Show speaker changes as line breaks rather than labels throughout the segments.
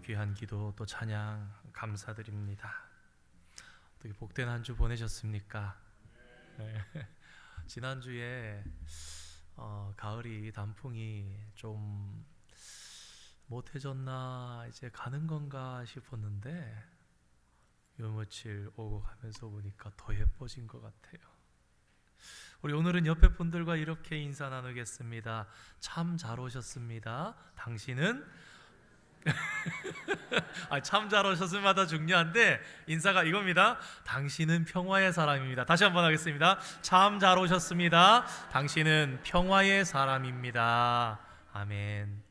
귀한 기도 또 찬양 감사드립니다. 어떻게 복된 한 주 보내셨습니까? 네. 지난주에 가을이 단풍이 좀 못해졌나 이제 가는 건가 싶었는데 요 며칠 오고 가면서 보니까 더 예뻐진 것 같아요. 우리 오늘은 옆에 분들과 이렇게 인사 나누겠습니다. 참 잘 오셨습니다. 당신은 참 잘 오셨습니다. 중요한데 인사가 이겁니다. 당신은 평화의 사람입니다. 다시 한번 하겠습니다. 참 잘 오셨습니다. 당신은 평화의 사람입니다. 아멘.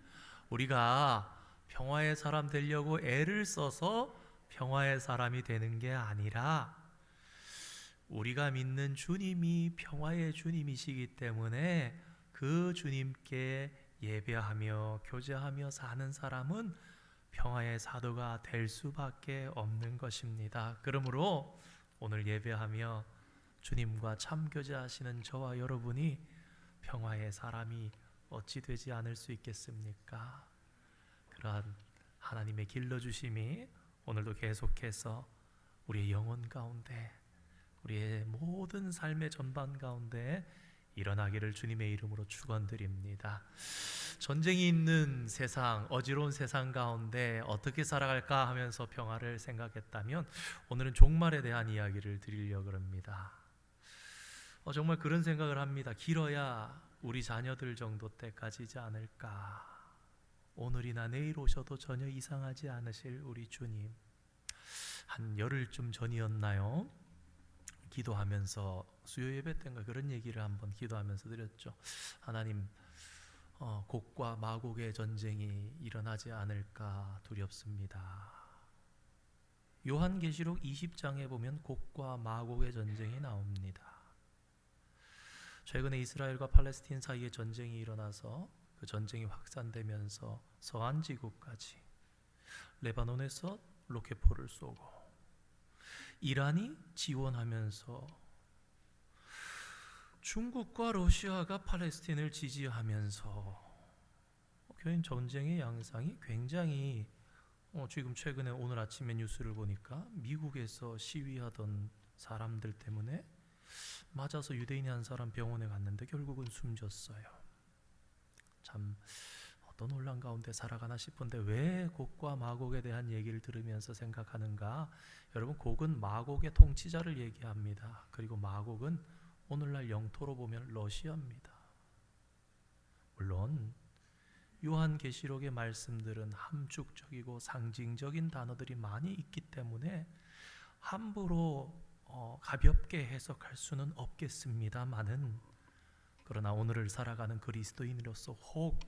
우리가 평화의 사람 되려고 애를 써서 평화의 사람이 되는 게 아니라 우리가 믿는 주님이 평화의 주님이시기 때문에 그 주님께 예배하며 교제하며 사는 사람은 평화의 사도가 될 수밖에 없는 것입니다. 그러므로 오늘 예배하며 주님과 참 교제하시는 저와 여러분이 평화의 사람이 어찌 되지 않을 수 있겠습니까? 그러한 하나님의 길러주심이 오늘도 계속해서 우리의 영혼 가운데, 우리의 모든 삶의 전반 가운데 일어나기를 주님의 이름으로 축원드립니다. 전쟁이 있는 세상, 어지러운 세상 가운데 어떻게 살아갈까 하면서 평화를 생각했다면 오늘은 종말에 대한 이야기를 드리려고 합니다. 정말 그런 생각을 합니다. 길어야 우리 자녀들 정도 때까지지 않을까. 오늘이나 내일 오셔도 전혀 이상하지 않으실 우리 주님. 한 열흘쯤 전이었나요? 기도하면서 수요 예배 때인가 그런 얘기를 한번 기도하면서 드렸죠. 하나님, 곡과 마곡의 전쟁이 일어나지 않을까 두렵습니다. 요한계시록 20장에 보면 곡과 마곡의 전쟁이 나옵니다. 최근에 이스라엘과 팔레스틴 사이에 전쟁이 일어나서 그 전쟁이 확산되면서 서한 지구까지 레바논에서 로켓포를 쏘고 이란이 지원하면서 중국과 러시아가 팔레스틴을 지지하면서 교인 전쟁의 양상이 굉장히 지금 최근에 오늘 아침에 뉴스를 보니까 미국에서 시위하던 사람들 때문에 맞아서 유대인이 한 사람 병원에 갔는데 결국은 숨졌어요. 참 어떤 혼란 가운데 살아가나 싶은데 왜 곡과 마곡에 대한 얘기를 들으면서 생각하는가? 여러분, 곡은 마곡의 통치자를 얘기합니다. 그리고 마곡은 오늘날 영토로 보면 러시아입니다. 물론 요한계시록의 말씀들은 함축적이고 상징적인 단어들이 많이 있기 때문에 함부로 가볍게 해석할 수는 없겠습니다마는, 그러나 오늘을 살아가는 그리스도인으로서 혹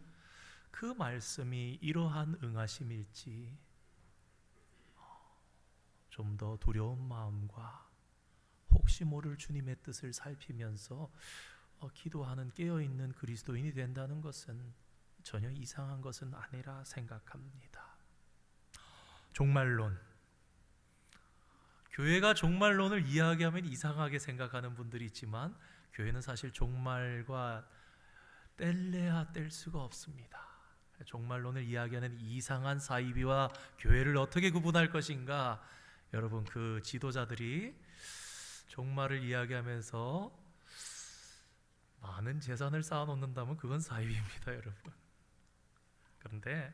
그 말씀이 이러한 응하심일지 좀 더 두려운 마음과 혹시 모를 주님의 뜻을 살피면서 기도하는 깨어있는 그리스도인이 된다는 것은 전혀 이상한 것은 아니라 생각합니다. 종말론, 교회가 종말론을 이야기하면 이상하게 생각하는 분들이 있지만 교회는 사실 종말과 뗄래야 뗄 수가 없습니다. 종말론을 이야기하는 이상한 사이비와 교회를 어떻게 구분할 것인가? 여러분, 그 지도자들이 종말을 이야기하면서 많은 재산을 쌓아놓는다면 그건 사이비입니다, 여러분. 그런데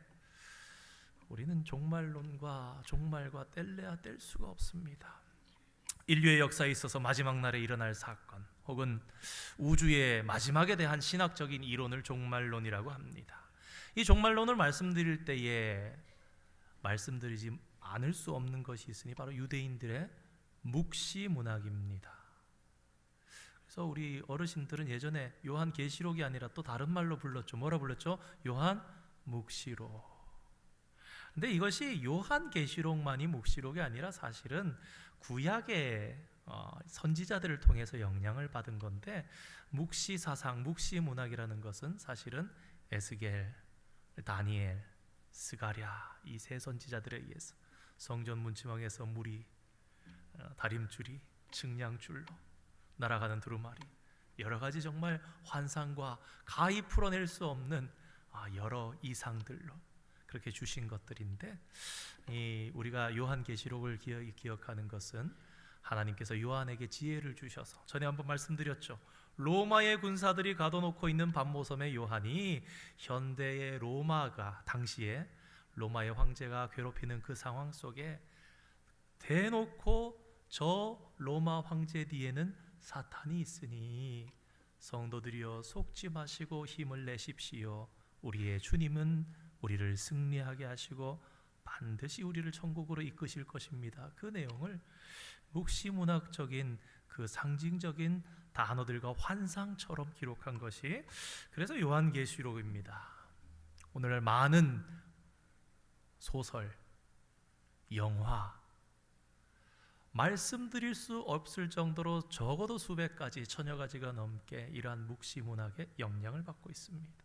우리는 종말론과 종말과 뗄래야 뗄 수가 없습니다. 인류의 역사에 있어서 마지막 날에 일어날 사건 혹은 우주의 마지막에 대한 신학적인 이론을 종말론이라고 합니다. 이 종말론을 말씀드릴 때에 말씀드리지 않을 수 없는 것이 있으니 바로 유대인들의 묵시문학입니다. 그래서 우리 어르신들은 예전에 요한계시록이 아니라 또 다른 말로 불렀죠. 뭐라 불렀죠? 요한묵시록. 근데 이것이 요한계시록만이 묵시록이 아니라 사실은 구약의 선지자들을 통해서 영향을 받은 건데, 묵시사상, 묵시문학이라는 것은 사실은 에스겔, 다니엘, 스가랴 이 세 선지자들에 의해서 성전 문지방에서 물이 다림줄이 측량줄로 날아가는 두루마리, 여러 가지 정말 환상과 가히 풀어낼 수 없는 여러 이상들로 그렇게 주신 것들인데, 우리가 요한계시록을 기억하는 것은 하나님께서 요한에게 지혜를 주셔서, 전에 한번 말씀드렸죠. 로마의 군사들이 가둬놓고 있는 밤모섬의 요한이 현대의 로마가, 당시에 로마의 황제가 괴롭히는 그 상황 속에 대놓고 저 로마 황제 뒤에는 사탄이 있으니 성도들이여 속지 마시고 힘을 내십시오. 우리의 주님은 우리를 승리하게 하시고 반드시 우리를 천국으로 이끄실 것입니다. 그 내용을 묵시문학적인 그 상징적인 단어들과 환상처럼 기록한 것이 그래서 요한계시록입니다. 오늘 많은 소설, 영화, 말씀드릴 수 없을 정도로 적어도 수백 가지, 천여 가지가 넘게 이러한 묵시문학의 영향을 받고 있습니다.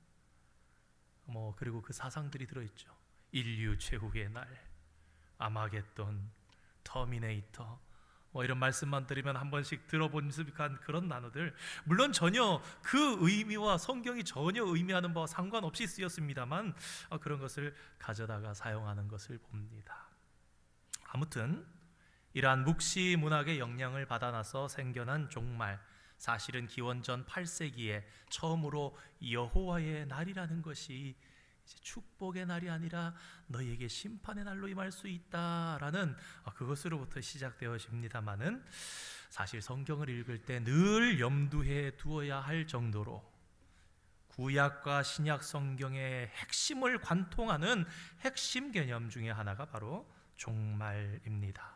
그리고 그 사상들이 들어있죠. 인류 최후의 날, 아마겟돈, 터미네이터, 이런 말씀만 들으면 한 번씩 들어본 습한 그런 단어들, 물론 전혀 그 의미와 성경이 전혀 의미하는 바와 상관없이 쓰였습니다만 그런 것을 가져다가 사용하는 것을 봅니다. 아무튼 이러한 묵시 문학의 영향을 받아나서 생겨난 종말, 사실은 기원전 8세기에 처음으로 여호와의 날이라는 것이 이제 축복의 날이 아니라 너희에게 심판의 날로 임할 수 있다라는 그것으로부터 시작되어집니다마는, 사실 성경을 읽을 때 늘 염두에 두어야 할 정도로 구약과 신약 성경의 핵심을 관통하는 핵심 개념 중에 하나가 바로 종말입니다.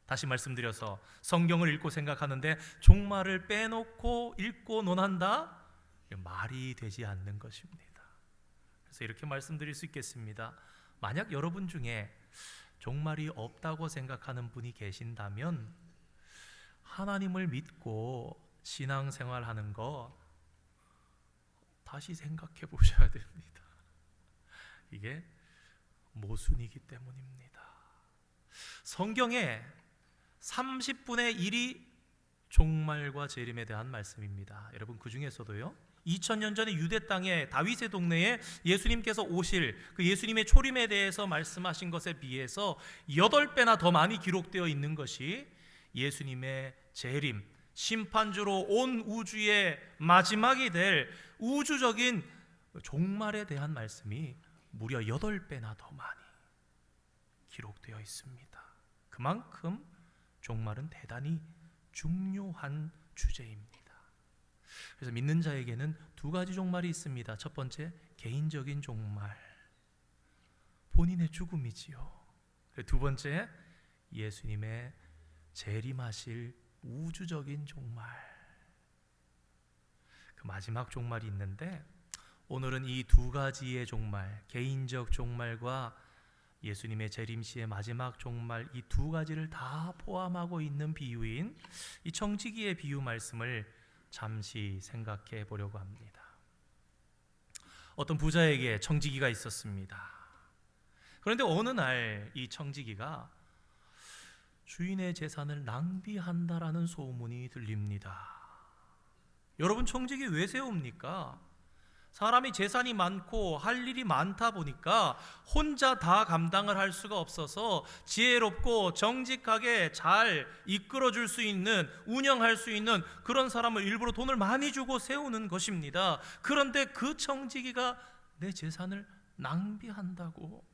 다시 말씀드려서 성경을 읽고 생각하는데 종말을 빼놓고 읽고 논한다? 말이 되지 않는 것입니다. 그래서 이렇게 말씀드릴 수 있겠습니다. 만약 여러분 중에 종말이 없다고 생각하는 분이 계신다면 하나님을 믿고 신앙생활하는 거 다시 생각해 보셔야 됩니다. 이게 모순이기 때문입니다. 성경에 30분의 1이 종말과 재림에 대한 말씀입니다. 여러분, 그 중에서도요 2000년 전에 유대 땅에 다윗의 동네에 예수님께서 오실 그 예수님의 초림에 대해서 말씀하신 것에 비해서 8배나 더 많이 기록되어 있는 것이 예수님의 재림, 심판주로 온 우주의 마지막이 될 우주적인 종말에 대한 말씀이 무려 8배나 더 많이 기록되어 있습니다. 그만큼 종말은 대단히 중요한 주제입니다. 그래서 믿는 자에게는 두 가지 종말이 있습니다. 첫 번째, 개인적인 종말, 본인의 죽음이지요. 두 번째, 예수님의 재림하실 우주적인 종말, 그 마지막 종말이 있는데, 오늘은 이 두 가지의 종말, 개인적 종말과 예수님의 재림 시의 마지막 종말, 이 두 가지를 다 포함하고 있는 비유인 이 청지기의 비유 말씀을 잠시 생각해 보려고 합니다. 어떤 부자에게 청지기가 있었습니다. 그런데 어느 날 이 청지기가 주인의 재산을 낭비한다라는 소문이 들립니다. 여러분, 청지기 왜 세웁니까? 사람이 재산이 많고 할 일이 많다 보니까 혼자 다 감당을 할 수가 없어서 지혜롭고 정직하게 잘 이끌어줄 수 있는, 운영할 수 있는 그런 사람을 일부러 돈을 많이 주고 세우는 것입니다. 그런데 그 청지기가 내 재산을 낭비한다고?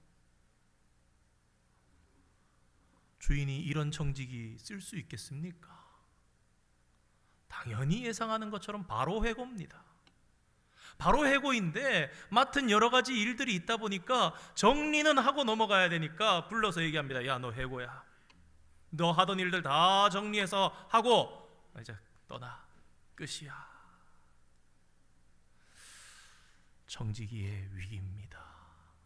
주인이 이런 청지기 쓸 수 있겠습니까? 당연히 예상하는 것처럼 바로 해고입니다. 바로 해고인데 맡은 여러 가지 일들이 있다 보니까 정리는 하고 넘어가야 되니까 불러서 얘기합니다. 야, 너 해고야. 너 하던 일들 다 정리해서 하고 이제 떠나. 끝이야. 청지기의 위기입니다.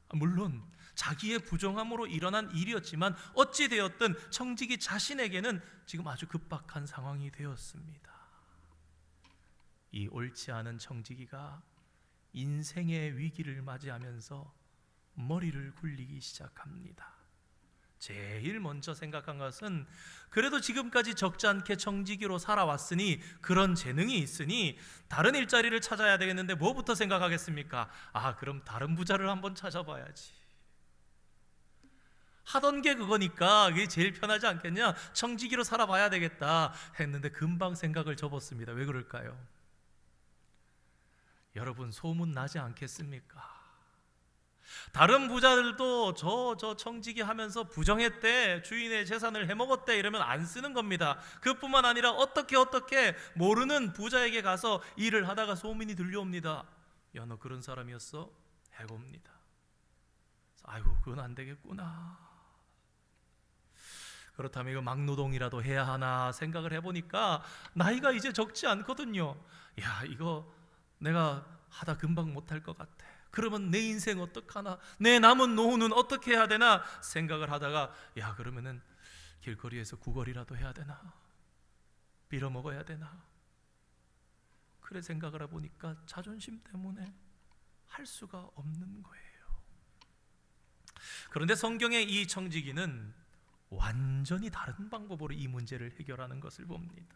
물론 자기의 부정함으로 일어난 일이었지만 어찌 되었든 청지기 자신에게는 지금 아주 급박한 상황이 되었습니다. 이 옳지 않은 청지기가 인생의 위기를 맞이하면서 머리를 굴리기 시작합니다. 제일 먼저 생각한 것은, 그래도 지금까지 적지 않게 청지기로 살아왔으니, 그런 재능이 있으니 다른 일자리를 찾아야 되겠는데 뭐부터 생각하겠습니까? 그럼 다른 부자를 한번 찾아봐야지. 하던 게 그거니까 그게 제일 편하지 않겠냐? 청지기로 살아봐야 되겠다 했는데 금방 생각을 접었습니다. 왜 그럴까요? 여러분, 소문 나지 않겠습니까? 다른 부자들도 저 청지기 하면서 부정했대, 주인의 재산을 해먹었대 이러면 안 쓰는 겁니다. 그뿐만 아니라 어떻게 모르는 부자에게 가서 일을 하다가 소문이 들려옵니다. 야, 너 그런 사람이었어? 해봅니다. 아이고, 그건 안 되겠구나. 그렇다면 이거 막노동이라도 해야 하나 생각을 해보니까 나이가 이제 적지 않거든요. 야, 이거 내가 하다 금방 못할 것 같아. 그러면 내 인생 어떡하나, 내 남은 노후는 어떻게 해야 되나 생각을 하다가, 야, 그러면은 길거리에서 구걸이라도 해야 되나, 빌어먹어야 되나, 그래 생각을 해보니까 자존심 때문에 할 수가 없는 거예요. 그런데 성경의 이 청지기는 완전히 다른 방법으로 이 문제를 해결하는 것을 봅니다.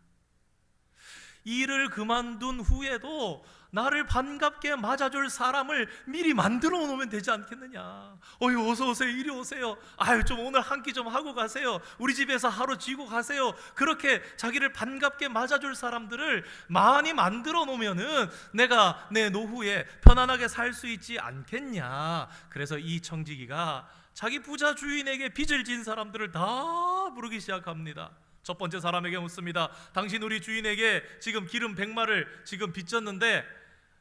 일을 그만둔 후에도 나를 반갑게 맞아줄 사람을 미리 만들어 놓으면 되지 않겠느냐. 어이, 어서 오세요, 이리 오세요. 아유, 좀 오늘 한 끼 좀 하고 가세요. 우리 집에서 하루 쥐고 가세요. 그렇게 자기를 반갑게 맞아줄 사람들을 많이 만들어 놓으면은 내가 내 노후에 편안하게 살 수 있지 않겠냐. 그래서 이 청지기가 자기 부자 주인에게 빚을 진 사람들을 다 부르기 시작합니다. 첫 번째 사람에게 묻습니다. 당신 우리 주인에게 지금 기름 100마를 지금 빚졌는데,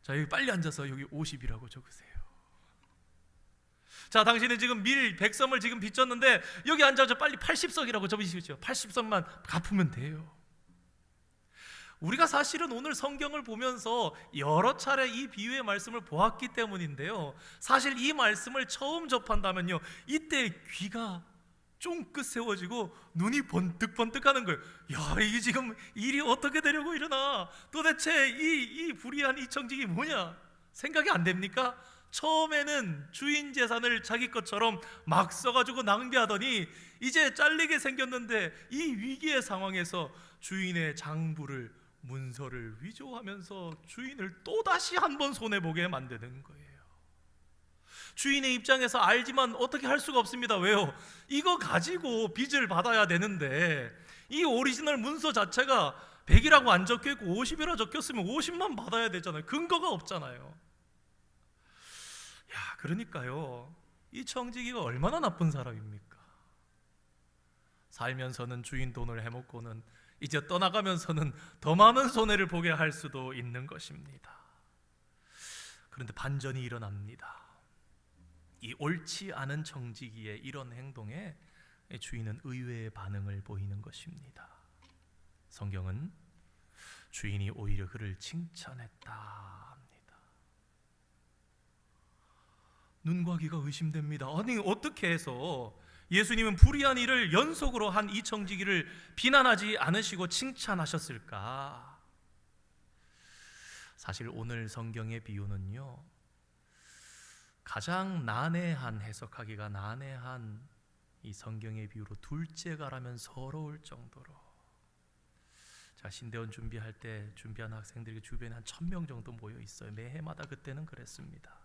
자, 여기 빨리 앉아서 여기 50이라고 적으세요. 자, 당신은 지금 밀 100섬을 지금 빚졌는데 여기 앉아서 빨리 80석이라고 적으시죠. 80석만 갚으면 돼요. 우리가 사실은 오늘 성경을 보면서 여러 차례 이 비유의 말씀을 보았기 때문인데요, 사실 이 말씀을 처음 접한다면요, 이때 귀가 쫑긋 세워지고 눈이 번뜩번뜩하는 거예요. 야, 이게 지금 일이 어떻게 되려고 이러나, 도대체 이 불의한 이 청지기 뭐냐 생각이 안 됩니까? 처음에는 주인 재산을 자기 것처럼 막 써가지고 낭비하더니 이제 잘리게 생겼는데 이 위기의 상황에서 주인의 장부를, 문서를 위조하면서 주인을 또다시 한번 손해보게 만드는 거예요. 주인의 입장에서 알지만 어떻게 할 수가 없습니다. 왜요? 이거 가지고 빚을 받아야 되는데 이 오리지널 문서 자체가 100이라고 안 적혀있고 50이라 적혔으면 50만 받아야 되잖아요. 근거가 없잖아요. 야, 그러니까요, 이 청지기가 얼마나 나쁜 사람입니까? 살면서는 주인 돈을 해먹고는 이제 떠나가면서는 더 많은 손해를 보게 할 수도 있는 것입니다. 그런데 반전이 일어납니다. 이 옳지 않은 청지기의 이런 행동에 주인은 의외의 반응을 보이는 것입니다. 성경은 주인이 오히려 그를 칭찬했다 합니다. 눈과 귀가 의심됩니다. 아니, 어떻게 해서 예수님은 불의한 일을 연속으로 한 이 청지기를 비난하지 않으시고 칭찬하셨을까? 사실 오늘 성경의 비유는요, 가장 난해한, 해석하기가 난해한 이 성경의 비유로 둘째가라면 서러울 정도로, 자, 신대원 준비할 때 준비한 학생들이 주변에 한 1000명 정도 모여 있어요. 매해마다 그때는 그랬습니다.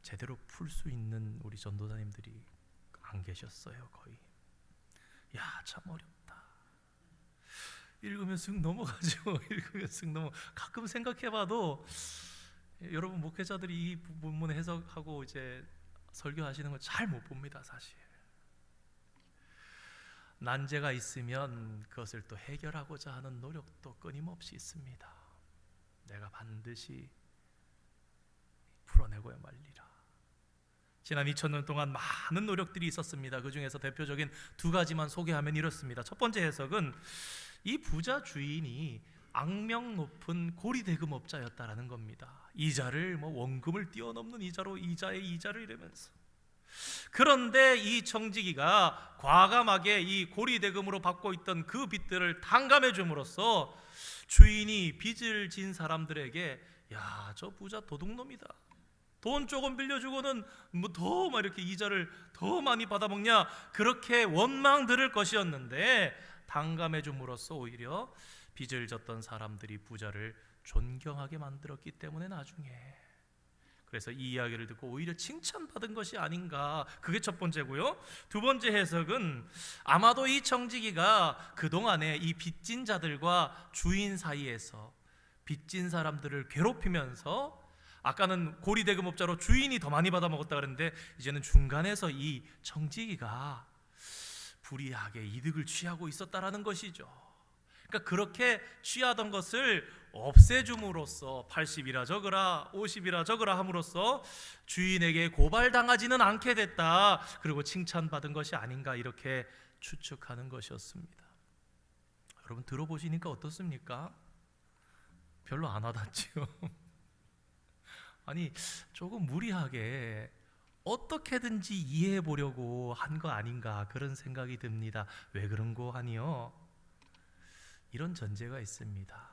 제대로 풀 수 있는 우리 전도사님들이 안 계셨어요. 거의. 야, 참 어렵다. 읽으면 쓱 넘어가죠. 읽으면 쓱 넘어. 가끔 생각해봐도 여러분 목회자들이 이 본문을 해석하고 이제 설교하시는 걸 잘 못 봅니다. 사실 난제가 있으면 그것을 또 해결하고자 하는 노력도 끊임없이 있습니다. 내가 반드시 풀어내고야 말리라. 지난 2000년 동안 많은 노력들이 있었습니다. 그 중에서 대표적인 두 가지만 소개하면 이렇습니다. 첫 번째 해석은 이 부자 주인이 악명 높은 고리대금업자였다라는 겁니다. 이자를 원금을 뛰어넘는 이자로 이자의 이자를 이러면서, 그런데 이 청지기가 과감하게 이 고리대금으로 받고 있던 그 빚들을 탕감해 줌으로써 주인이 빚을 진 사람들에게, 야, 저 부자 도둑놈이다, 돈 조금 빌려주고는 더 이렇게 이자를 더 많이 받아먹냐, 그렇게 원망 들을 것이었는데 탕감해 줌으로써 오히려 빚을 졌던 사람들이 부자를 존경하게 만들었기 때문에 나중에 그래서 이 이야기를 듣고 오히려 칭찬받은 것이 아닌가, 그게 첫 번째고요. 두 번째 해석은 아마도 이 청지기가 그동안에 이 빚진 자들과 주인 사이에서 빚진 사람들을 괴롭히면서, 아까는 고리대금업자로 주인이 더 많이 받아먹었다 그랬는데 이제는 중간에서 이 청지기가 불이하게 이득을 취하고 있었다라는 것이죠. 그러니까 그렇게 취하던 것을 없애줌으로써 80이라 적으라 50이라 적으라 함으로써 주인에게 고발당하지는 않게 됐다, 그리고 칭찬받은 것이 아닌가, 이렇게 추측하는 것이었습니다. 여러분 들어보시니까 어떻습니까? 별로 안 와닿지요. 아니, 조금 무리하게 어떻게든지 이해해 보려고 한 거 아닌가, 그런 생각이 듭니다. 왜 그런고 하니요, 이런 전제가 있습니다.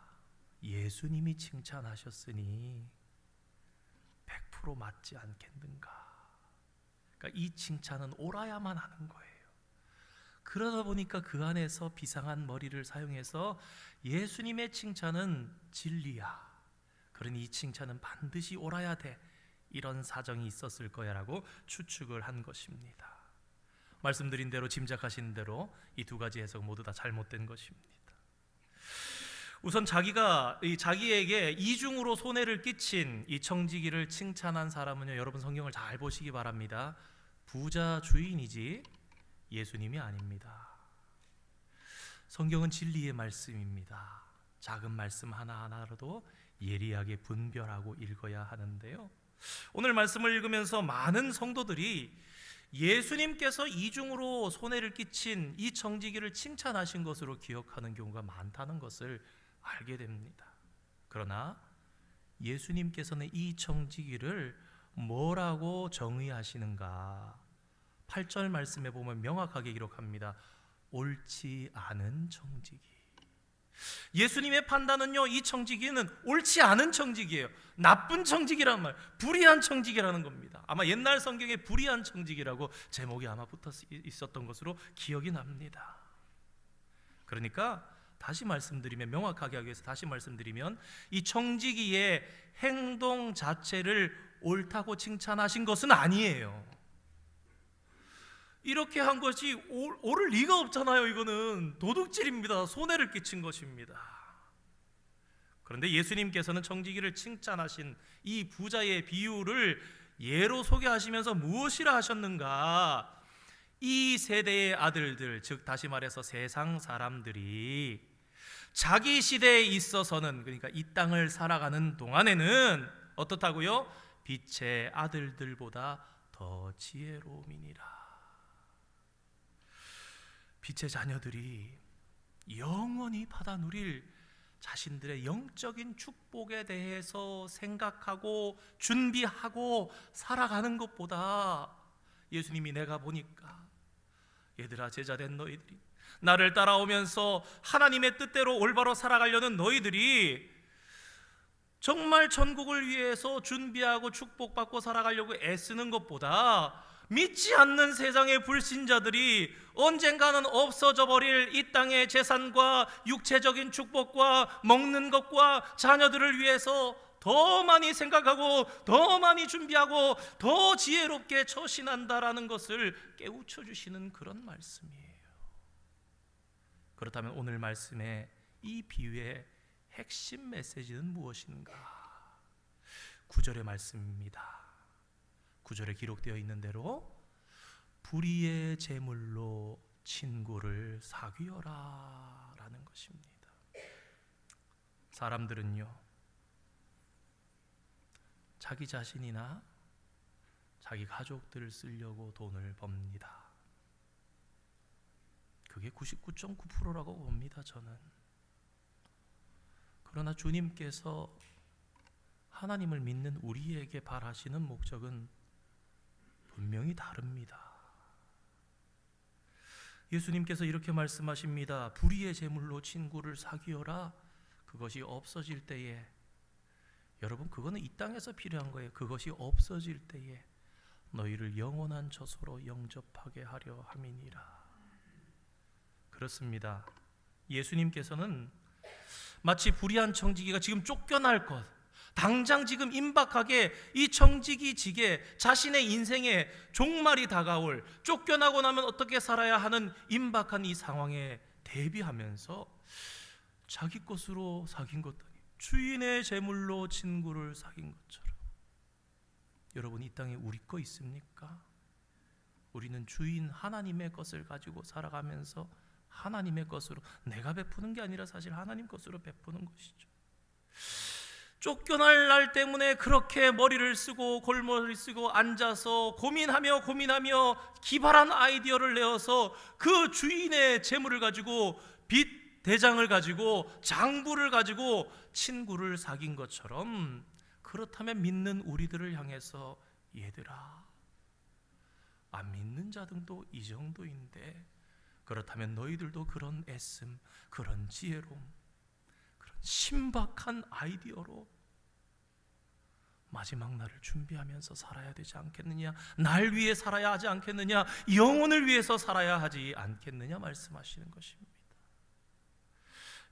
예수님이 칭찬하셨으니 100% 맞지 않겠는가. 그러니까 이 칭찬은 옳아야만 하는 거예요. 그러다 보니까 그 안에서 비상한 머리를 사용해서 예수님의 칭찬은 진리야, 그러니 이 칭찬은 반드시 옳아야 돼, 이런 사정이 있었을 거야라고 추측을 한 것입니다. 말씀드린 대로, 짐작하신 대로 이 두 가지 해석 모두 다 잘못된 것입니다. 우선 자기에게 이중으로 손해를 끼친 이 청지기를 칭찬한 사람은요, 여러분 성경을 잘 보시기 바랍니다. 부자 주인이지 예수님이 아닙니다. 성경은 진리의 말씀입니다. 작은 말씀 하나하나로도 예리하게 분별하고 읽어야 하는데요, 오늘 말씀을 읽으면서 많은 성도들이 예수님께서 이중으로 손해를 끼친 이 청지기를 칭찬하신 것으로 기억하는 경우가 많다는 것을 알게 됩니다. 그러나 예수님께서는 이 청지기를 뭐라고 정의하시는가? 8절 말씀에 보면 명확하게 기록합니다. 옳지 않은 청지기. 예수님의 판단은요, 이 청지기는 옳지 않은 청지기예요. 나쁜 청지기란 말, 불의한 청지기라는 겁니다. 아마 옛날 성경에 불의한 청지기라고 제목이 아마 붙어 있었던 것으로 기억이 납니다. 그러니까 다시 말씀드리면, 명확하게 하기 위해서 다시 말씀드리면, 이 청지기의 행동 자체를 옳다고 칭찬하신 것은 아니에요. 이렇게 한 것이 옳을 리가 없잖아요. 이거는 도둑질입니다. 손해를 끼친 것입니다. 그런데 예수님께서는 청지기를 칭찬하신 이 부자의 비유를 예로 소개하시면서 무엇이라 하셨는가? 이 세대의 아들들, 즉 다시 말해서 세상 사람들이 자기 시대에 있어서는, 그러니까 이 땅을 살아가는 동안에는 어떻다고요? 빛의 아들들보다 더 지혜로움이니라. 빛의 자녀들이 영원히 받아 누릴 자신들의 영적인 축복에 대해서 생각하고 준비하고 살아가는 것보다, 예수님이 내가 보니까 얘들아, 제자된 너희들이, 나를 따라오면서 하나님의 뜻대로 올바로 살아가려는 너희들이 정말 천국을 위해서 준비하고 축복받고 살아가려고 애쓰는 것보다, 믿지 않는 세상의 불신자들이 언젠가는 없어져 버릴 이 땅의 재산과 육체적인 축복과 먹는 것과 자녀들을 위해서 더 많이 생각하고 더 많이 준비하고 더 지혜롭게 처신한다라는 것을 깨우쳐 주시는 그런 말씀이에요. 그렇다면 오늘 말씀의 이 비유의 핵심 메시지는 무엇인가? 9절의 말씀입니다. 9절에 기록되어 있는 대로 불의의 제물로 친구를 사귀어라 라는 것입니다. 사람들은요, 자기 자신이나 자기 가족들을 쓰려고 돈을 법니다. 그게 99.9%라고 봅니다, 저는. 그러나 주님께서 하나님을 믿는 우리에게 바라시는 목적은 분명히 다릅니다. 예수님께서 이렇게 말씀하십니다. 불의의 제물로 친구를 사귀어라. 그것이 없어질 때에, 여러분 그거는 이 땅에서 필요한 거예요. 그것이 없어질 때에 너희를 영원한 처소로 영접하게 하려 함이니라. 그렇습니다. 예수님께서는 마치 불의한 청지기가 지금 쫓겨날 것, 당장 지금 임박하게 이 청지기 지게 자신의 인생에 종말이 다가올, 쫓겨나고 나면 어떻게 살아야 하는 임박한 이 상황에 대비하면서 자기 것으로 사귄 것, 주인의 재물로 친구를 사귄 것처럼, 여러분 이 땅에 우리 거 있습니까? 우리는 주인 하나님의 것을 가지고 살아가면서 하나님의 것으로, 내가 베푸는 게 아니라 사실 하나님 것으로 베푸는 것이죠. 쫓겨날 날 때문에 그렇게 머리를 쓰고 골머리를 쓰고 앉아서 고민하며 기발한 아이디어를 내어서 그 주인의 재물을 가지고, 빚 대장을 가지고, 장부를 가지고 친구를 사귄 것처럼, 그렇다면 믿는 우리들을 향해서 얘들아, 안 믿는 자등도 이 정도인데 그렇다면 너희들도 그런 애씀, 그런 지혜로움, 그런 신박한 아이디어로 마지막 날을 준비하면서 살아야 되지 않겠느냐, 날 위해 살아야 하지 않겠느냐, 영혼을 위해서 살아야 하지 않겠느냐 말씀하시는 것입니다.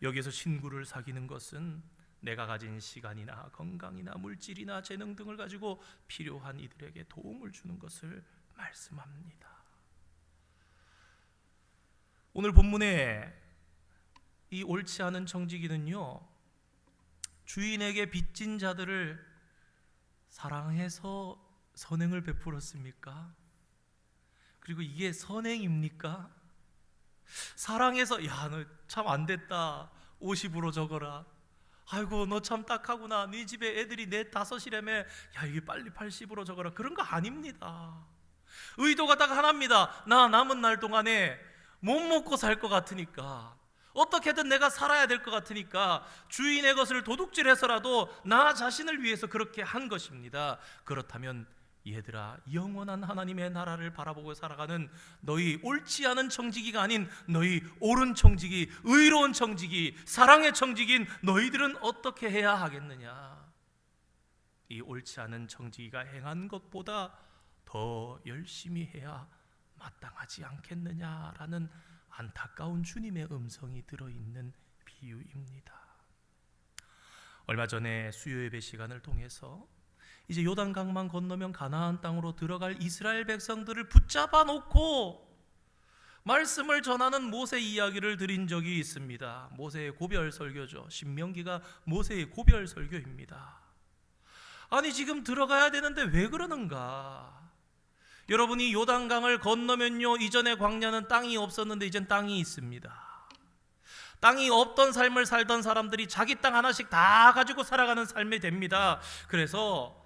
여기에서 친구를 사귀는 것은 내가 가진 시간이나 건강이나 물질이나 재능 등을 가지고 필요한 이들에게 도움을 주는 것을 말씀합니다. 오늘 본문에 이 옳지 않은 청지기는요, 주인에게 빚진 자들을 사랑해서 선행을 베풀었습니까? 그리고 이게 선행입니까? 사랑해서 야, 너 참 안됐다, 50으로 적어라, 아이고 너 참 딱하구나, 네 집에 애들이 넷 다섯이라며, 야 이게 빨리 80으로 적어라, 그런 거 아닙니다. 의도가 딱 하나입니다. 나 남은 날 동안에 못 먹고 살 것 같으니까, 어떻게든 내가 살아야 될 것 같으니까 주인의 것을 도둑질해서라도 나 자신을 위해서 그렇게 한 것입니다. 그렇다면 얘들아, 영원한 하나님의 나라를 바라보고 살아가는 너희 옳지 않은 청지기가 아닌 너희 옳은 청지기, 의로운 청지기, 사랑의 청지기인 너희들은 어떻게 해야 하겠느냐? 이 옳지 않은 청지기가 행한 것보다 더 열심히 해야 마땅하지 않겠느냐라는 안타까운 주님의 음성이 들어있는 비유입니다. 얼마 전에 수요예배 시간을 통해서 이제 요단강만 건너면 가나안 땅으로 들어갈 이스라엘 백성들을 붙잡아 놓고 말씀을 전하는 모세 이야기를 드린 적이 있습니다. 모세의 고별 설교죠. 신명기가 모세의 고별 설교입니다. 아니 지금 들어가야 되는데 왜 그러는가? 여러분이 요단강을 건너면요, 이전에 광야는 땅이 없었는데 이젠 땅이 있습니다. 땅이 없던 삶을 살던 사람들이 자기 땅 하나씩 다 가지고 살아가는 삶이 됩니다. 그래서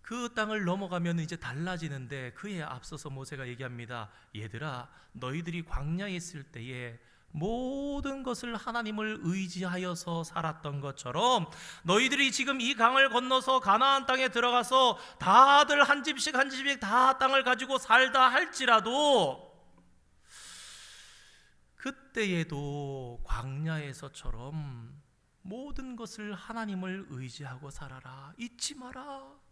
그 땅을 넘어가면 이제 달라지는데, 그에 앞서서 모세가 얘기합니다. 얘들아, 너희들이 광야에 있을 때에 모든 것을 하나님을 의지하여서 살았던 것처럼 너희들이 지금 이 강을 건너서 가나안 땅에 들어가서 다들 한 집씩 한 집씩 다 땅을 가지고 살다 할지라도 그때에도 광야에서처럼 모든 것을 하나님을 의지하고 살아라. 잊지 마라.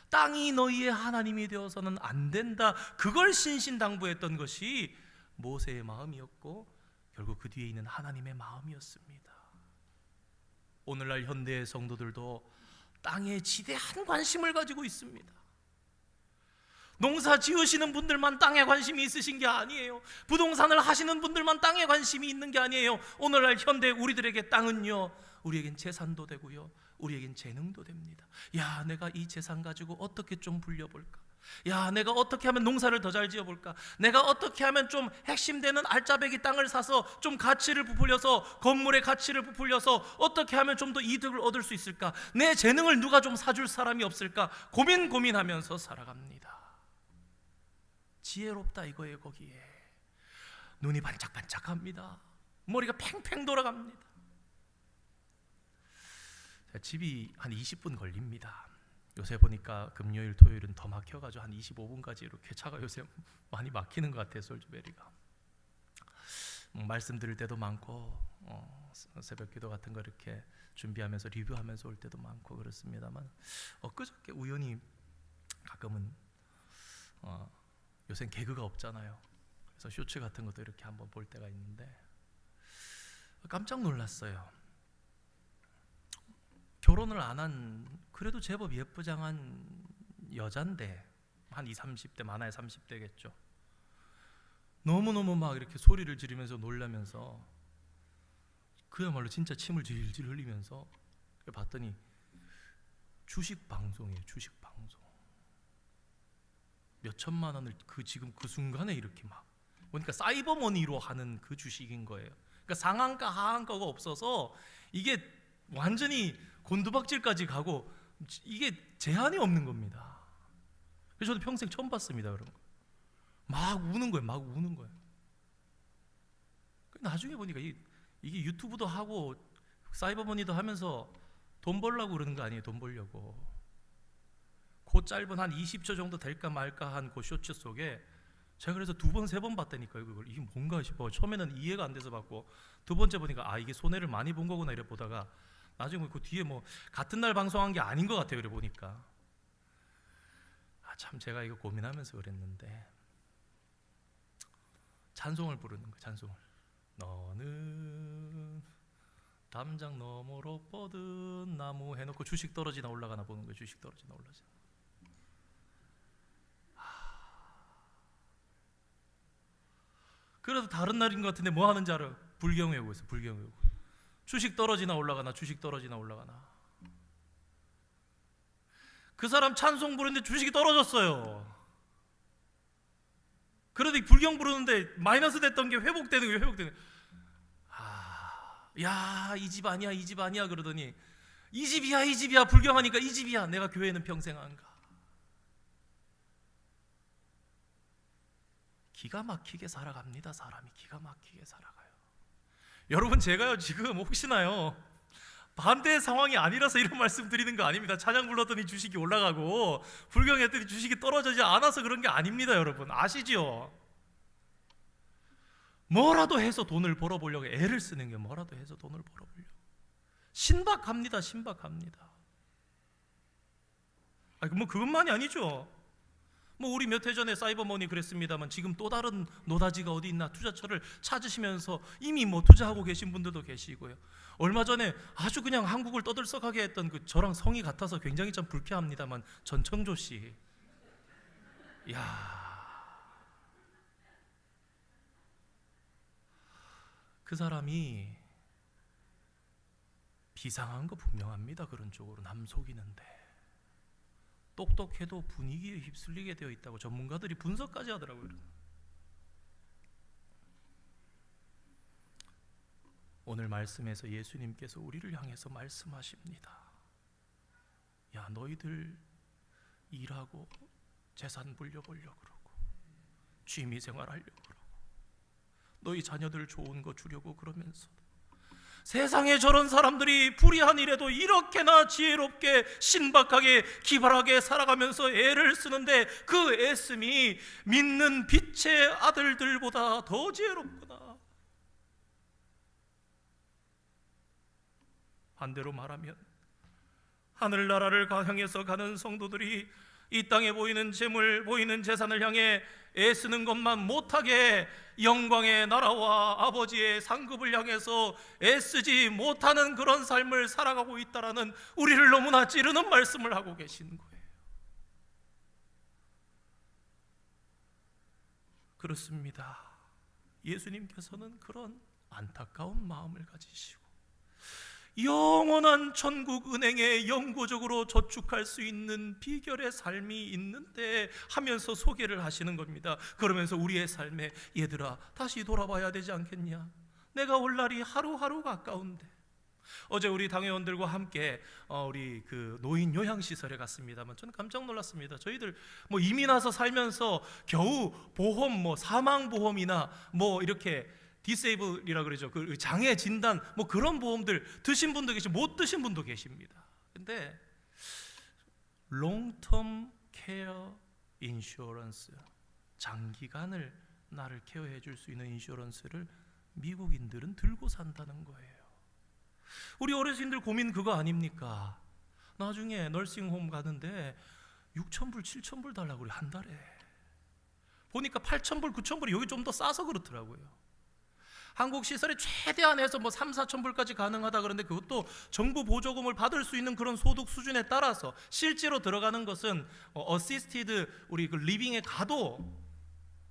땅이 너희의 하나님이 되어서는 안 된다. 그걸 신신당부했던 것이 모세의 마음이었고 결국 그 뒤에 있는 하나님의 마음이었습니다. 오늘날 현대의 성도들도 땅에 지대한 관심을 가지고 있습니다. 농사 지으시는 분들만 땅에 관심이 있으신 게 아니에요. 부동산을 하시는 분들만 땅에 관심이 있는 게 아니에요. 오늘날 현대 우리들에게 땅은요, 우리에겐 재산도 되고요, 우리에겐 재능도 됩니다. 야, 내가 이 재산 가지고 어떻게 좀 불려볼까? 야, 내가 어떻게 하면 농사를 더 잘 지어볼까? 내가 어떻게 하면 좀 핵심되는 알짜배기 땅을 사서 좀 가치를 부풀려서, 건물의 가치를 부풀려서 어떻게 하면 좀 더 이득을 얻을 수 있을까? 내 재능을 누가 좀 사줄 사람이 없을까? 고민하면서 살아갑니다. 지혜롭다 이거예요. 거기에 눈이 반짝반짝합니다. 머리가 팽팽 돌아갑니다. 집이 한 20분 걸립니다. 요새 보니까 금요일 토요일은 더 막혀가지고 한 25분까지 이렇게 차가 요새 많이 막히는 것 같아요. 솔주베리가 말씀 들을 때도 많고 새벽기도 같은 거 이렇게 준비하면서 리뷰하면서 올 때도 많고 그렇습니다만, 엊그저께 우연히 가끔은 요새는 개그가 없잖아요. 그래서 쇼츠 같은 것도 이렇게 한번 볼 때가 있는데 깜짝 놀랐어요. 결혼을 안 한 그래도 제법 예쁘장한 여잔데 한 20, 30대 많아야 30대겠죠. 너무너무 막 이렇게 소리를 지르면서 놀라면서 그야말로 진짜 침을 질질 흘리면서 봤더니 주식 방송이에요. 주식 방송. 몇 천만 원을 지금 그 순간에 이렇게 막 그러니까 사이버머니로 하는 그 주식인 거예요. 그러니까 상한가 하한가가 없어서 이게 완전히 곤두박질까지 가고 이게 제한이 없는 겁니다. 그래서 저도 평생 처음 봤습니다. 그런 거. 막 우는 거예요. 막 우는 거예요. 나중에 보니까 이게 유튜브도 하고 사이버머니도 하면서 돈 벌려고 그러는 거 아니에요. 돈 벌려고. 그 짧은 한 20초 정도 될까 말까 한 그 쇼츠 속에 제가 그래서 2번, 3번 봤다니까요. 그걸 이게 뭔가 싶어. 처음에는 이해가 안 돼서 봤고 두 번째 보니까 이게 손해를 많이 본 거구나 이래 보다가 나중에 그 뒤에 뭐 같은 날 방송한 게 아닌 것 같아요. 이래 보니까 참 제가 이거 고민하면서 그랬는데 찬송을 부르는 거예요. 찬송을. 너는 담장 너머로 뻗은 나무 해놓고 주식 떨어지나 올라가나 보는 거예요. 주식 떨어지나 올라가나. 그래도 다른 날인 것 같은데 뭐 하는지 알아요? 불경 외우고 있어요. 불경 외우고. 주식 떨어지나 올라가나 주식 떨어지나 올라가나. 그 사람 찬송 부르는데 주식이 떨어졌어요. 그래도 불경 부르는데 마이너스 됐던 게 회복되는 거예요. 회복되는 거예요. 야, 이 집 아니야, 이 집 아니야 그러더니 이 집이야, 이 집이야. 불경하니까 이 집이야. 내가 교회는 평생 안 가. 기가 막히게 살아갑니다. 사람이 기가 막히게 살아가요. 여러분 제가요 지금 혹시나요 반대 상황이 아니라서 이런 말씀 드리는 거 아닙니다. 찬양 불렀더니 주식이 올라가고 불경했더니 주식이 떨어지지 않아서 그런 게 아닙니다. 여러분 아시죠? 뭐라도 해서 돈을 벌어보려고 애를 쓰는 게 뭐라도 해서 돈을 벌어보려고 신박합니다. 신박합니다. 뭐 그것만이 아니죠. 뭐 우리 몇 해 전에 사이버머니 그랬습니다만 지금 또 다른 노다지가 어디 있나 투자처를 찾으시면서 이미 뭐 투자하고 계신 분들도 계시고요. 얼마 전에 아주 그냥 한국을 떠들썩하게 했던 그 저랑 성이 같아서 굉장히 좀 불쾌합니다만 전청조 씨, 그 사람이 비상한 거 분명합니다. 그런 쪽으로 남 속이는데 똑똑해도 분위기에 휩쓸리게 되어 있다고 전문가들이 분석까지 하더라고요. 오늘 말씀에서 예수님께서 우리를 향해서 말씀하십니다. 야, 너희들 일하고 재산 불려보려고 그러고 취미생활 하려고 그러고 너희 자녀들 좋은 거 주려고 그러면서 세상에 저런 사람들이 불의한 일에도 이렇게나 지혜롭게 신박하게 기발하게 살아가면서 애를 쓰는데 그 애씀이 믿는 빛의 아들들보다 더 지혜롭구나. 반대로 말하면 하늘나라를 향해서 가는 성도들이 이 땅에 보이는 재물, 보이는 재산을 향해 애쓰는 것만 못하게 영광의 나라와 아버지의 상급을 향해서 애쓰지 못하는 그런 삶을 살아가고 있다라는 우리를 너무나 찌르는 말씀을 하고 계신 거예요. 그렇습니다. 예수님께서는 그런 안타까운 마음을 가지시고 영원한 천국 은행에 영구적으로 저축할 수 있는 비결의 삶이 있는데 하면서 소개를 하시는 겁니다. 그러면서 우리의 삶에 얘들아 다시 돌아봐야 되지 않겠냐? 내가 올 날이 하루하루 가까운데. 어제 우리 당회원들과 함께 우리 그 노인 요양시설에 갔습니다만 저는 깜짝 놀랐습니다. 저희들 뭐 이민 와서 살면서 겨우 보험 뭐 사망보험이나 뭐 이렇게 디세이블이라 그러죠. 그 장애 진단 뭐 그런 보험들 드신 분도 계시고 못 드신 분도 계십니다. 근데 롱텀 케어 인슈런스, 장기간을 나를 케어해 줄 수 있는 인슈런스를 미국인들은 들고 산다는 거예요. 우리 어르신들 고민 그거 아닙니까? 나중에 널싱홈 가는데 6,000불, 7,000불 달라고 그래. 한 달에 보니까 8,000불, 9,000불이 여기 좀 더 싸서 그렇더라고요. 한국 시설이 최대한 해서 뭐 3, 4천 불까지 가능하다 그러는데 그것도 정부 보조금을 받을 수 있는 그런 소득 수준에 따라서 실제로 들어가는 것은 어시스티드 우리 그 리빙에 가도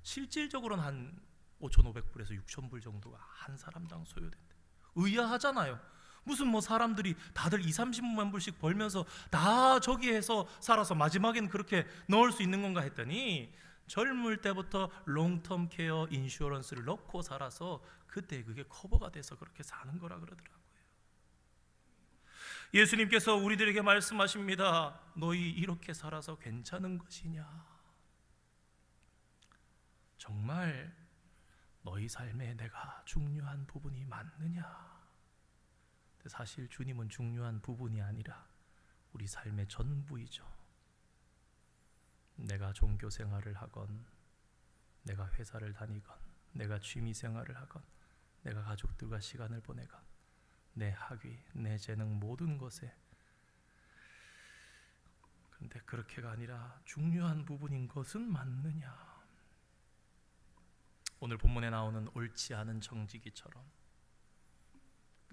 실질적으로는 한 5,500불에서 6,000불 정도가 한 사람당 소요된대. 의아하잖아요. 무슨 뭐 사람들이 다들 2, 30만 불씩 벌면서 다 저기에서 살아서 마지막엔 그렇게 넣을 수 있는 건가 했더니 젊을 때부터 롱텀 케어 인슈어런스를 넣고 살아서 그때 그게 커버가 돼서 그렇게 사는 거라 그러더라고요. 예수님께서 우리들에게 말씀하십니다. 너희 이렇게 살아서 괜찮은 것이냐? 정말 너희 삶에 내가 중요한 부분이 맞느냐? 사실 주님은 중요한 부분이 아니라 우리 삶의 전부이죠. 내가 종교 생활을 하건, 내가 회사를 다니건, 내가 취미 생활을 하건, 내가 가족들과 시간을 보내건, 내 학위, 내 재능 모든 것에, 그런데 그렇게가 아니라 중요한 부분인 것은 맞느냐? 오늘 본문에 나오는 옳지 않은 정직이처럼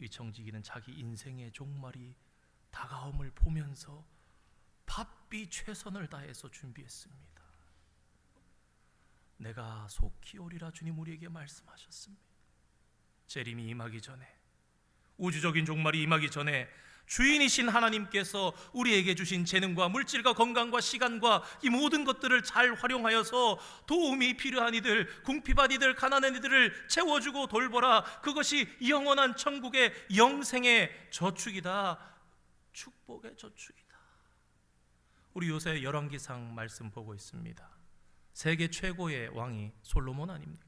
이 정직이는 자기 인생의 종말이 다가옴을 보면서 바삐 최선을 다해서 준비했습니다. 내가 속히 오리라 주님 우리에게 말씀하셨습니다. 재림이 임하기 전에, 우주적인 종말이 임하기 전에 주인이신 하나님께서 우리에게 주신 재능과 물질과 건강과 시간과 이 모든 것들을 잘 활용하여서 도움이 필요한 이들, 궁핍한 이들, 가난한 이들을 채워주고 돌보라. 그것이 영원한 천국의 영생의 저축이다. 축복의 저축이다. 우리 요새 열왕기상 말씀 보고 있습니다. 세계 최고의 왕이 솔로몬 아닙니까?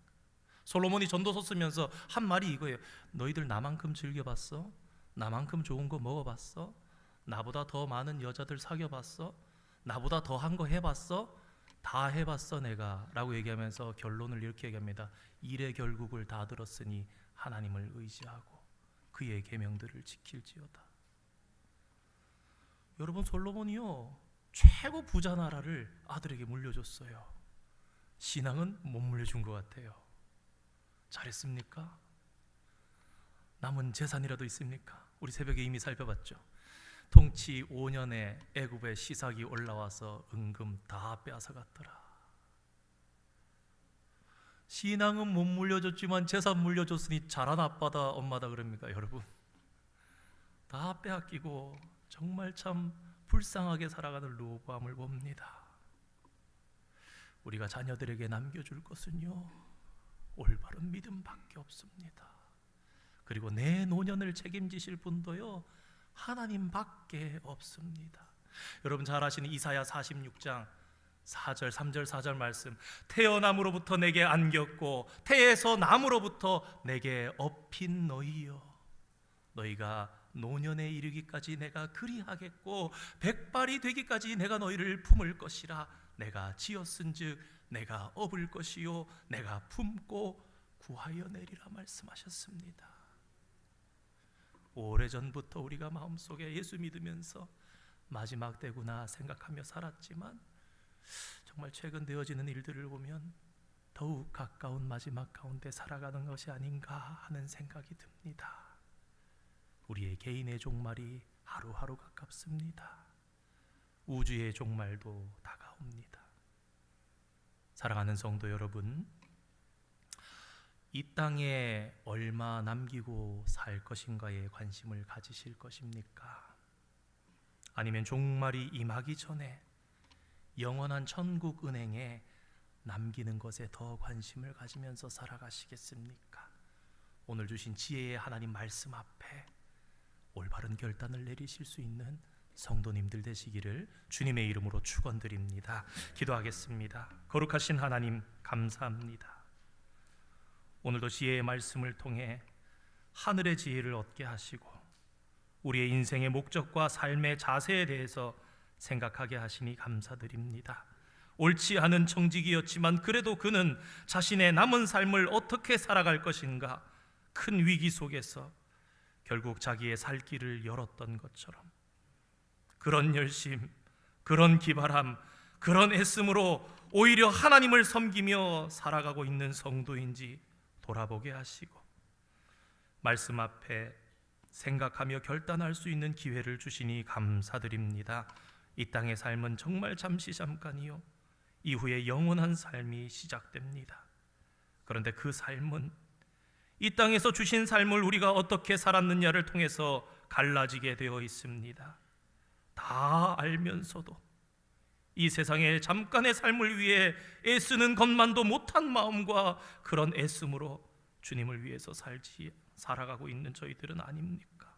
솔로몬이 전도서 쓰면서 한 말이 이거예요. 너희들 나만큼 즐겨봤어? 나만큼 좋은 거 먹어봤어? 나보다 더 많은 여자들 사귀어봤어? 나보다 더한 거 해봤어? 다 해봤어 내가 라고 얘기하면서 결론을 이렇게 얘기합니다. 일의 결국을 다 들었으니 하나님을 의지하고 그의 계명들을 지킬지어다. 여러분, 솔로몬이요 최고 부자 나라를 아들에게 물려줬어요. 신앙은 못 물려준 것 같아요. 잘했습니까? 남은 재산이라도 있습니까? 우리 새벽에 이미 살펴봤죠. 통치 5년에 애굽의 시삭이 올라와서 은금 다 빼앗아갔더라. 신앙은 못 물려줬지만 재산 물려줬으니 잘한 아빠다 엄마다 그럽니까? 여러분, 다 빼앗기고 정말 참 불쌍하게 살아가는 르호보암을 봅니다. 우리가 자녀들에게 남겨줄 것은요 올바른 믿음밖에 없습니다. 그리고 내 노년을 책임지실 분도요 하나님밖에 없습니다. 여러분 잘 아시는 이사야 46장 4절 3절 4절 말씀, 태어남으로부터 내게 안겼고 태에서 남으로부터 내게 업힌 너희여, 너희가 노년에 이르기까지 내가 그리하겠고 백발이 되기까지 내가 너희를 품을 것이라. 내가 지었은즉 내가 업을 것이요 내가 품고 구하여 내리라 말씀하셨습니다. 오래전부터 우리가 마음속에 예수 믿으면서 마지막 때구나 생각하며 살았지만 정말 최근 되어지는 일들을 보면 더욱 가까운 마지막 가운데 살아가는 것이 아닌가 하는 생각이 듭니다. 우리의 개인의 종말이 하루하루 가깝습니다. 우주의 종말도 다가옵니다. 사랑하는 성도 여러분, 이 땅에 얼마 남기고 살 것인가에 관심을 가지실 것입니까? 아니면 종말이 임하기 전에 영원한 천국 은행에 남기는 것에 더 관심을 가지면서 살아가시겠습니까? 오늘 주신 지혜의 하나님 말씀 앞에 올바른 결단을 내리실 수 있는 성도님들 되시기를 주님의 이름으로 축원드립니다. 기도하겠습니다. 거룩하신 하나님 감사합니다. 오늘도 지혜의 말씀을 통해 하늘의 지혜를 얻게 하시고 우리의 인생의 목적과 삶의 자세에 대해서 생각하게 하시니 감사드립니다. 옳지 않은 정직이었지만 그래도 그는 자신의 남은 삶을 어떻게 살아갈 것인가 큰 위기 속에서 결국 자기의 살 길을 열었던 것처럼 그런 열심, 그런 기발함, 그런 애씀으로 오히려 하나님을 섬기며 살아가고 있는 성도인지 돌아보게 하시고 말씀 앞에 생각하며 결단할 수 있는 기회를 주시니 감사드립니다. 이 땅의 삶은 정말 잠깐이요, 이후에 영원한 삶이 시작됩니다. 그런데 그 삶은 이 땅에서 주신 삶을 우리가 어떻게 살았느냐를 통해서 갈라지게 되어 있습니다. 다 알면서도 이 세상의 잠깐의 삶을 위해 애쓰는 것만도 못한 마음과 그런 애씀으로 주님을 위해서 살아가고 있는 저희들은 아닙니까?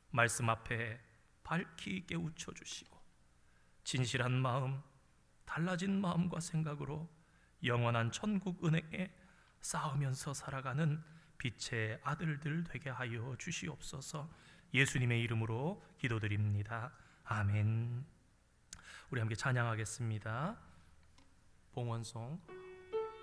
말씀 앞에 밝히 깨우쳐 주시고 진실한 마음, 달라진 마음과 생각으로 영원한 천국 은행에 쌓으면서 살아가는 빛의 아들들 되게 하여 주시옵소서. 예수님의 이름으로 기도드립니다. 아멘. 우리 함께 찬양하겠습니다. 봉헌송